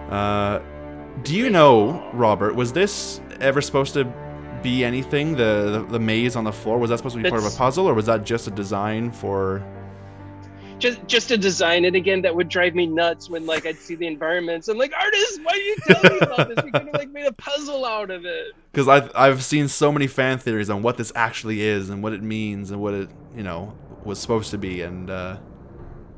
Do you know, Robert, was this ever supposed to be anything? The maze on the floor, was that supposed to be part of a puzzle, or was that just a design for... Just a design, and again, that would drive me nuts when like I'd see the environments. I'm like, artist, why are you telling me about this? We could have like made a puzzle out of it. Because I've seen so many fan theories on what this actually is and what it means and what it was supposed to be, and I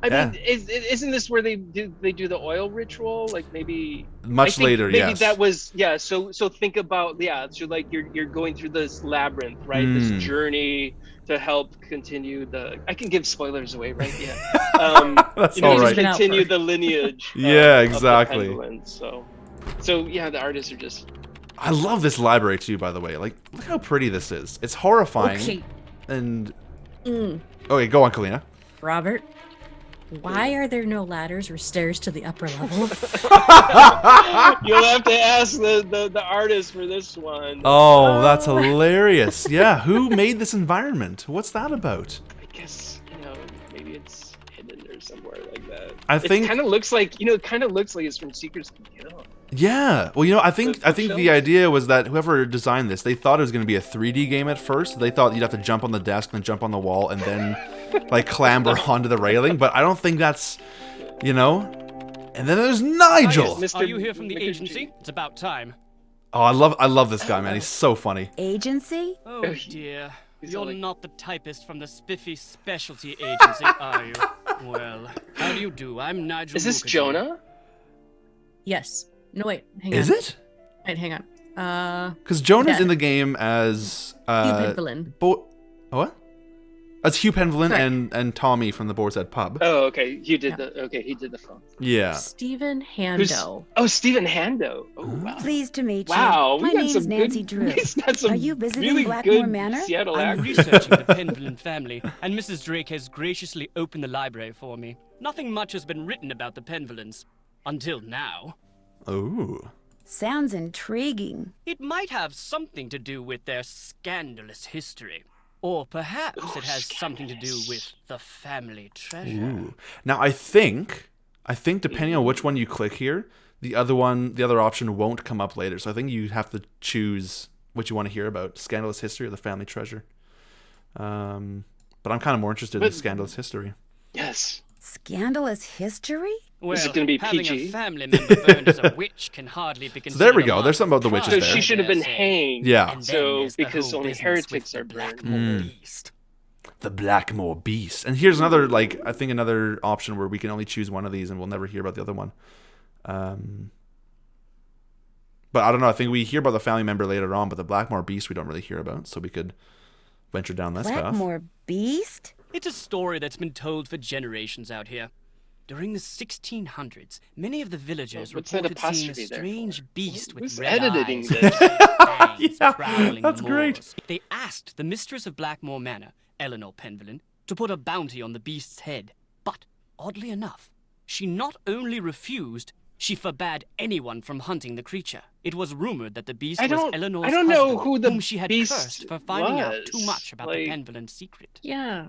mean, isn't this where they do the oil ritual? Like maybe much later, maybe yes. that was So think about So like you're going through this labyrinth, right? This journey to help continue the. I can give spoilers away, right? Yeah. That's all right. Continue the lineage. Yeah, exactly. Of the so yeah, the artists are just. I love this library too, by the way. Like, look how pretty this is. It's horrifying. Okay. And. Okay, go on, Calina. Robert. Why are there no ladders or stairs to the upper level? You'll have to ask the artist for this one. Oh, that's hilarious. Yeah, who made this environment? What's that about? I guess, maybe it's hidden or somewhere like that. I think it kind of looks like, it's from Secrets of the Kill. Yeah. Well, I think the idea was that whoever designed this, they thought it was going to be a 3D game at first. They thought you'd have to jump on the desk, then jump on the wall, and then like clamber onto the railing. But I don't think that's, And then there's Nigel. Yes, are you here from the agency? It's about time. Oh, I love this guy, man. He's so funny. Agency? Oh dear. You're not the typist from the spiffy specialty agency, are you? Well, how do you do? I'm Nigel. Is this Mukherjee. Jonah? Yes. No, wait. Hang on. Is it? Wait, hang on. Because Jonah's in the game as Hugh Penvillin. What? As Hugh Penvillin and Tommy from the Boar's Head Pub. Oh, okay. He did the phone. Yeah. Stephen Hando. Stephen Hando. Oh, wow. Pleased to meet you. Wow, My name's Nancy Drew. Are you visiting Blackmoor Manor? Seattle I'm actors. researching the Penvillin family, and Mrs. Drake has graciously opened the library for me. Nothing much has been written about the Penvillins. Until now. Ooh. Sounds intriguing. It might have something to do with their scandalous history. Or perhaps it has something to do with the family treasure. Ooh. Now, I think depending on which one you click here, the other option won't come up later. So I think you have to choose what you want to hear about, scandalous history or the family treasure. But I'm kind of more interested in scandalous history. Yes. Scandalous history? Well, is it going to be having PG? a family member burned as a witch can hardly be considered. So there we go. There's something about the witches So there. she should have been hanged. Yeah. And then So there's the because whole only business heretics with are the burned. Blackmoor Beast. The Blackmoor Beast. And here's another, I think another option where we can only choose one of these and we'll never hear about the other one. But I don't know. I think we hear about the family member later on, but the Blackmoor Beast we don't really hear about. So we could venture down this path. Blackmoor Beast? It's a story that's been told for generations out here. During the 1600s, many of the villagers What's that reported seeing a apostrophe there strange for? beast with Who's red editing eyes this? and fangs Yeah, prowling that's the great. moors. They asked the mistress of Blackmoor Manor, Eleanor Penvillin, to put a bounty on the beast's head. But, oddly enough, she not only refused, she forbade anyone from hunting the creature. It was rumored that the beast was Eleanor's I don't know husband, who the whom she had beast cursed for finding out was. too much about the Penvillin secret. Yeah.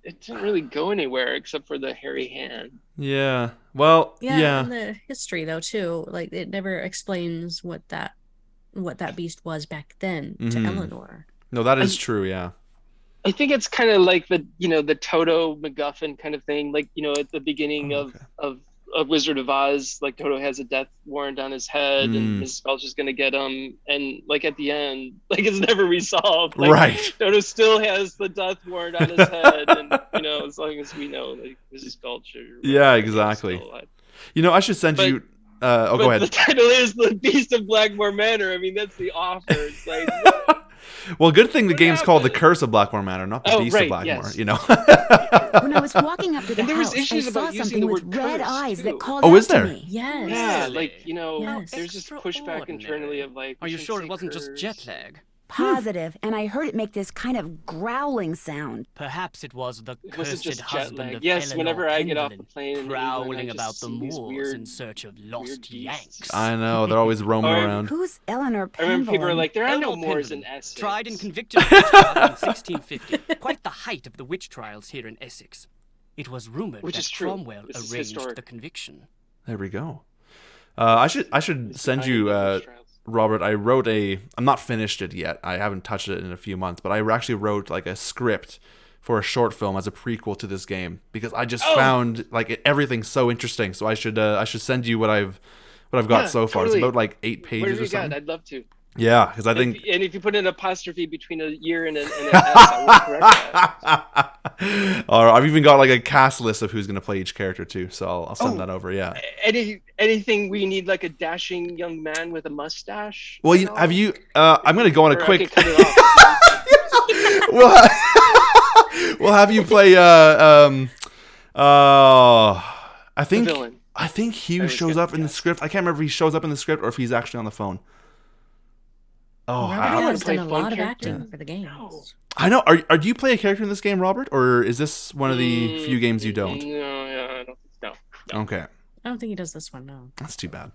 It didn't really go anywhere except for the hairy hand. Yeah. Well, yeah. And the history though too, like it never explains what that beast was back then to Eleanor. No, that is true, yeah. I think it's kind of like the Toto MacGuffin kind of thing. Like, at the beginning of Wizard of Oz, like Toto has a death warrant on his head and Mrs. Belch is going to get him. And like at the end, like it's never resolved. Like, right. Toto still has the death warrant on his head. And, as long as we know, like Mrs. Belch. Yeah, exactly. I should send you... go ahead. The title is The Beast of Blackmoor Manor. I mean, that's the offer. It's like... Well, good thing the game's called The Curse of Blackmoor Manor, not The Beast of Blackmoor, yes. When I was walking up to the And there was house, I issues saw about using something the with word red curse, eyes too. that called Oh, out is there? to me. Yes. Yeah, Really? like, there's this pushback internally of like... Are we you should sure say it wasn't just curse. jet lag? Positive, and I heard it make this kind of growling sound. Perhaps it was the It wasn't cursed just jet husband lag. of Yes, Eleanor whenever I get off Penvillin, the plane in prowling England, I about just the see these moors weird- in search of weird lost beasts. Yanks. I know, they're always roaming Or- around. Who's Eleanor I remember people are Penvillin? like, there are no Eleanor moors in Penvillin, Essex. tried and convicted of witchcraft in 1650, quite the height of the witch trials here in Essex. It was rumored Which that is true. Cromwell This is arranged historic. the conviction. There we go. I should send you, Robert. I'm not finished it yet. I haven't touched it in a few months, but I actually wrote like a script for a short film as a prequel to this game because I just found like everything so interesting. So I should send you what I've got so far. Totally. It's about like 8 pages or something. I'd love to. Yeah, because I think... And if you put an apostrophe between a year and an S, I will correct that. Or I've even got like a cast list of who's going to play each character too, so I'll send that over, yeah. Anything we need, like a dashing young man with a mustache? Well, have you... I'm going to go on a quick... We'll have you play... I think Hugh shows up in the script. I can't remember if he shows up in the script or if he's actually on the phone. Oh, Robert has done a lot of acting for the games. I know. Do you play a character in this game, Robert, or is this one of the few games you don't? No. Okay. I don't think he does this one. No. That's too bad.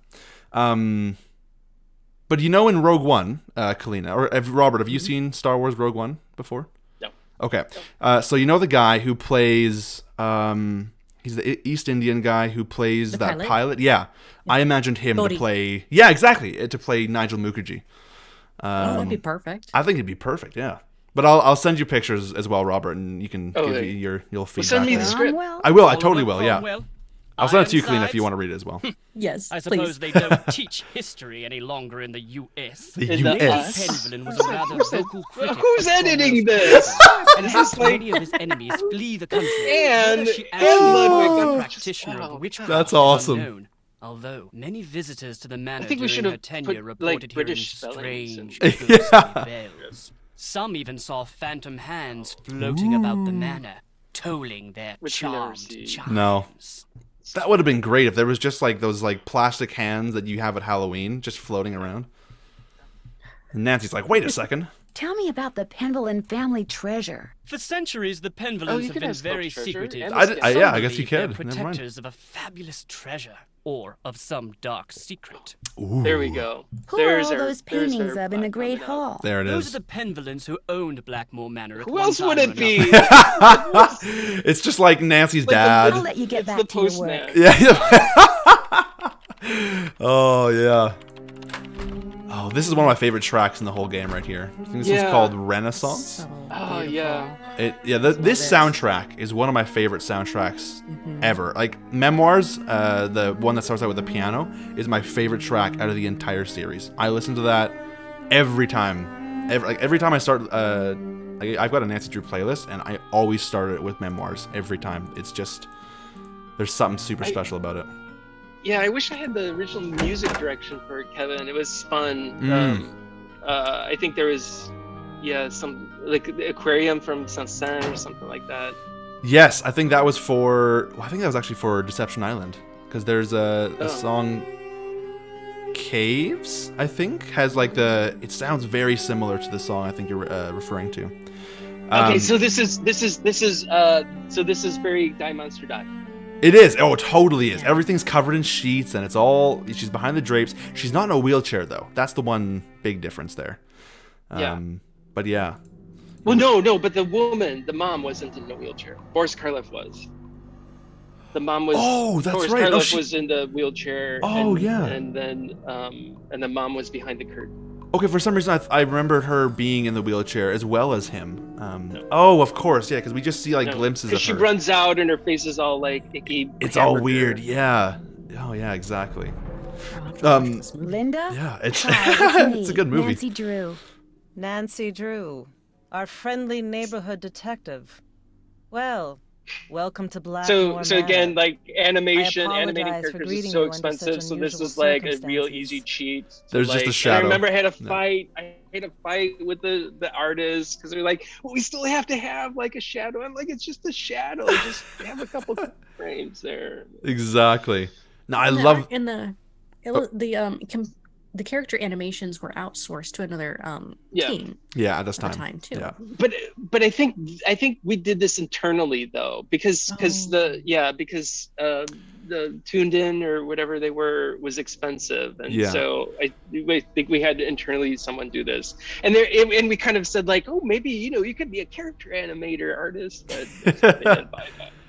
But in Rogue One, Calina, or Robert, have you seen Star Wars Rogue One before? No. Okay. So the guy who plays he's the East Indian guy who plays that pilot. Yeah. I imagined him to play. Yeah, exactly. To play Nigel Mukherjee. That'd be perfect. I think it'd be perfect, yeah. But I'll send you pictures as well, Robert, and you can give me your feedback. Send me the script. I will. I totally will. Yeah. I'll send it to you, Calina, if you want to read it as well. Yes, I suppose they don't teach history any longer in the U.S. The U.S. Penguin was a rather vocal critic. Who's editing this? And has many of his enemies flee the country. And Ludwig, a practitioner of witchcraft. That's awesome. Unknown. Although many visitors to the manor during her tenure reported British hearing strange ghostly bells. Some even saw phantom hands floating about the manor, tolling their charmed chimes. No. That would have been great if there was just like those like plastic hands that you have at Halloween just floating around. And Nancy's like, wait a second. Tell me about the Penvillin family treasure. For centuries, the Penvillins have been very secretive. I guess you could. Protectors of a fabulous treasure or of some dark secret. Ooh. There we go. Who are all those paintings of in the Great Hall? There it is. Those are the Penvillins who owned Blackmoor Manor. Who else would it be? It's just like Nancy's dad. I'll let you get back to your work. Yeah. Oh, yeah. Oh, this is one of my favorite tracks in the whole game right here. I think this is called Renaissance. Oh, yeah. This soundtrack is one of my favorite soundtracks ever. Like, Memoirs, the one that starts out with the piano, is my favorite track out of the entire series. I listen to that every time. Every time I start... I've got a Nancy Drew playlist, and I always start it with Memoirs every time. It's just... There's something super special about it. Yeah, I wish I had the original music direction for it, Kevin. It was fun. I think there was, some like the aquarium from Saint-Saëns or something like that. Yes, I think that was actually for Deception Island, because there's a song, Caves, I think, has like it sounds very similar to the song I think you're referring to. Okay, so this is very Die Monster Die. It is. Oh, it totally is. Everything's covered in sheets, and she's behind the drapes. She's not in a wheelchair, though. That's the one big difference there. But yeah. Well, no, but the mom wasn't in a wheelchair. Boris Karloff was. The mom was. Oh, that's Boris right. Karloff was in the wheelchair. Oh, yeah. And then, and the mom was behind the curtain. Okay, for some reason I remembered her being in the wheelchair as well as him. Oh, of course, yeah, because we just see glimpses of her. She runs out and her face is all like icky. It's all weird, yeah. Oh, yeah, exactly. Linda? Yeah, it's me, it's a good movie. Nancy Drew, our friendly neighborhood detective. Well, welcome to Blackmoor Manor. So again, like animating characters is so expensive. So this is like a real easy cheat. There's just a shadow. I remember I had a fight. I had a fight with the artists because they're like, well, we still have to have like a shadow. I'm like, it's just a shadow. Just have a couple frames there. Exactly. No, I love the character animations were outsourced to another team. Yeah, at this time too. Yeah. But I think we did this internally though because the tuned in or whatever they were was expensive, and so I think we had to internally someone do this, and we kind of said like, oh, maybe you could be a character animator artist, but they didn't buy that.